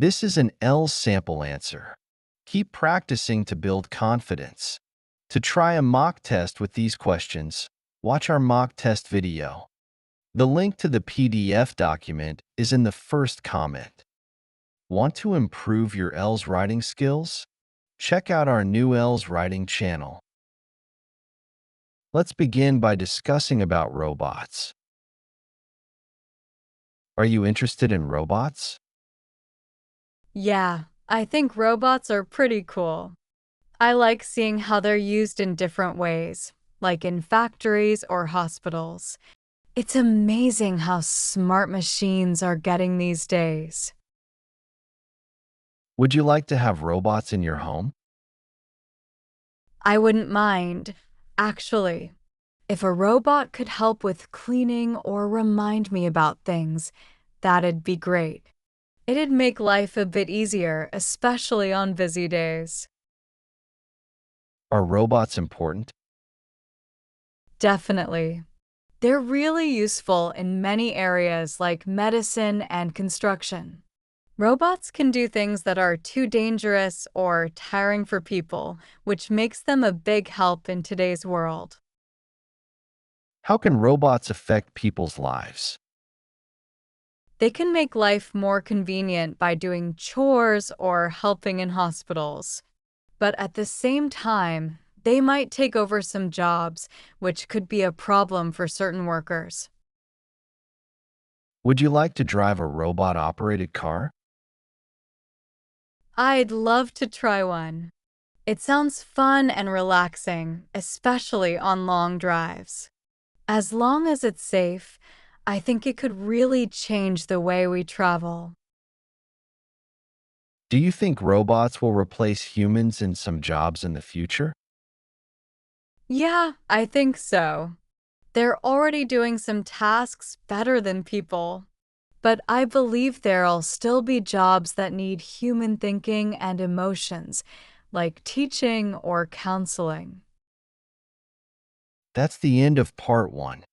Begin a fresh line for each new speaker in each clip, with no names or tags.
This is an IELTS sample answer. Keep practicing to build confidence. To try a mock test with these questions, watch our mock test video. The link to the PDF document is in the first comment. Want to improve your IELTS writing skills? Check out our new IELTS writing channel. Let's begin by discussing about robots. Are you interested in robots?
Yeah, I think robots are pretty cool. I like seeing how they're used in different ways, like in factories or hospitals. It's amazing how smart machines are getting these days.
Would you like to have robots in your home?
I wouldn't mind. Actually, if a robot could help with cleaning or remind me about things, that'd be great. It'd make life a bit easier, especially on busy days.
Are robots important?
Definitely. They're really useful in many areas like medicine and construction. Robots can do things that are too dangerous or tiring for people, which makes them a big help in today's world.
How can robots affect people's lives?
They can make life more convenient by doing chores or helping in hospitals. But at the same time, they might take over some jobs, which could be a problem for certain workers.
Would you like to drive a robot-operated car?
I'd love to try one. It sounds fun and relaxing, especially on long drives. As long as it's safe, I think it could really change the way we travel.
Do you think robots will replace humans in some jobs in the future?
Yeah, I think so. They're already doing some tasks better than people. But I believe there'll still be jobs that need human thinking and emotions, like teaching or counseling.
That's the end of part 1.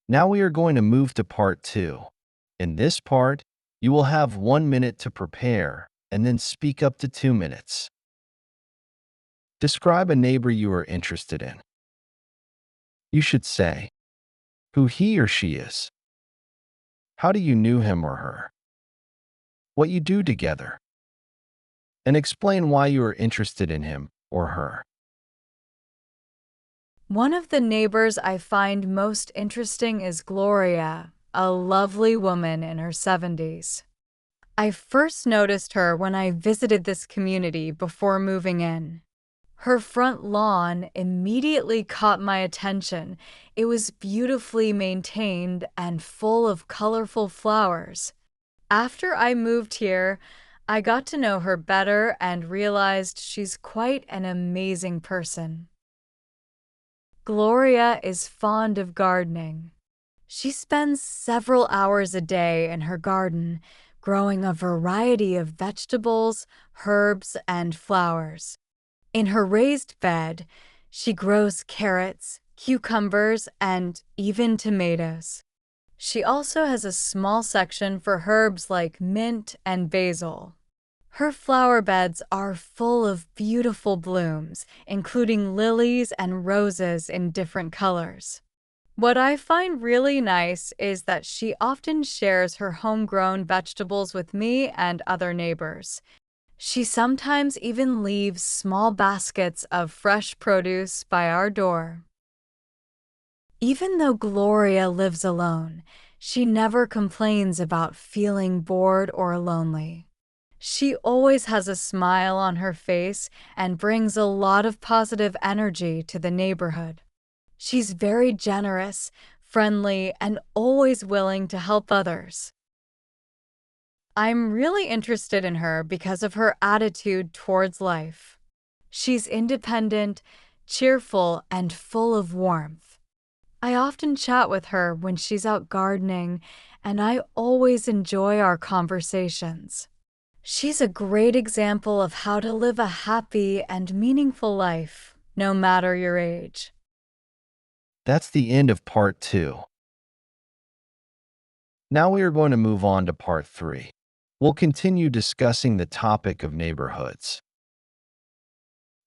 Now we are going to move to part 2. In this part, you will have 1 minute to prepare and then speak up to 2 minutes. Describe a neighbor you are interested in. You should say who he or she is, how do you knew him or her, what you do together, and explain why you are interested in him or her.
One of the neighbors I find most interesting is Gloria, a lovely woman in her 70s. I first noticed her when I visited this community before moving in. Her front lawn immediately caught my attention. It was beautifully maintained and full of colorful flowers. After I moved here, I got to know her better and realized she's quite an amazing person. Gloria is fond of gardening. She spends several hours a day in her garden, growing a variety of vegetables, herbs, and flowers. In her raised bed, she grows carrots, cucumbers, and even tomatoes. She also has a small section for herbs like mint and basil. Her flower beds are full of beautiful blooms, including lilies and roses in different colors. What I find really nice is that she often shares her homegrown vegetables with me and other neighbors. She sometimes even leaves small baskets of fresh produce by our door. Even though Gloria lives alone, she never complains about feeling bored or lonely. She always has a smile on her face and brings a lot of positive energy to the neighborhood. She's very generous, friendly, and always willing to help others. I'm really interested in her because of her attitude towards life. She's independent, cheerful, and full of warmth. I often chat with her when she's out gardening, and I always enjoy our conversations. She's a great example of how to live a happy and meaningful life, no matter your age.
That's the end of part 2. Now we are going to move on to part 3. We'll continue discussing the topic of neighborhoods.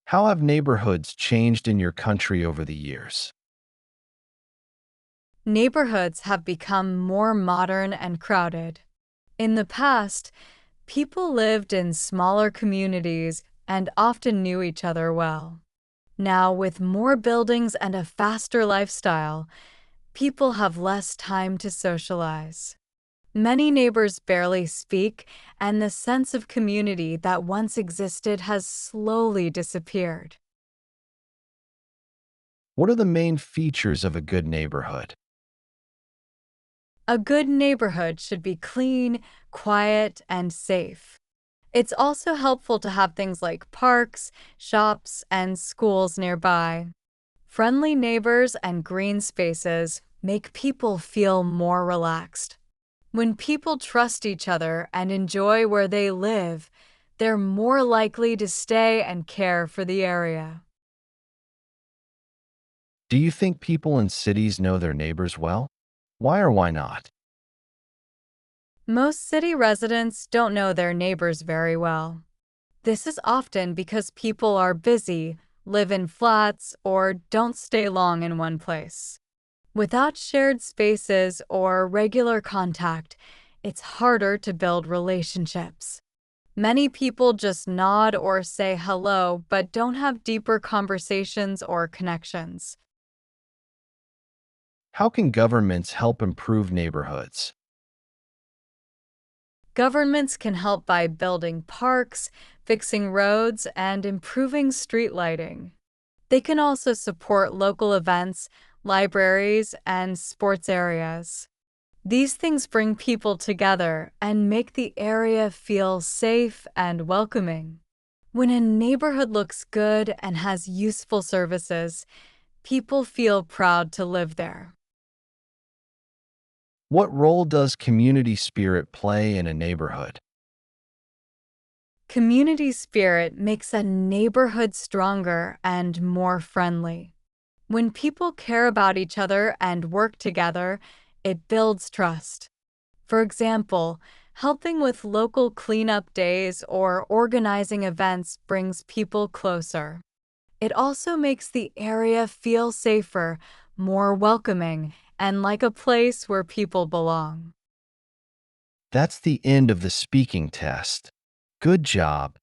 How have neighborhoods changed in your country over the years?
Neighborhoods have become more modern and crowded. In the past, people lived in smaller communities and often knew each other well. Now, with more buildings and a faster lifestyle, people have less time to socialize. Many neighbors barely speak, and the sense of community that once existed has slowly disappeared.
What are the main features of a good neighborhood?
A good neighborhood should be clean, quiet, and safe. It's also helpful to have things like parks, shops, and schools nearby. Friendly neighbors and green spaces make people feel more relaxed. When people trust each other and enjoy where they live, they're more likely to stay and care for the area.
Do you think people in cities know their neighbors well? Why or why not?
Most city residents don't know their neighbors very well. This is often because people are busy, live in flats, or don't stay long in one place. Without shared spaces or regular contact, it's harder to build relationships. Many people just nod or say hello but don't have deeper conversations or connections.
How can governments help improve neighborhoods?
Governments can help by building parks, fixing roads, and improving street lighting. They can also support local events, libraries, and sports areas. These things bring people together and make the area feel safe and welcoming. When a neighborhood looks good and has useful services, people feel proud to live there.
What role does community spirit play in a neighborhood?
Community spirit makes a neighborhood stronger and more friendly. When people care about each other and work together, it builds trust. For example, helping with local cleanup days or organizing events brings people closer. It also makes the area feel safer, more welcoming, and like a place where people belong.
That's the end of the speaking test. Good job.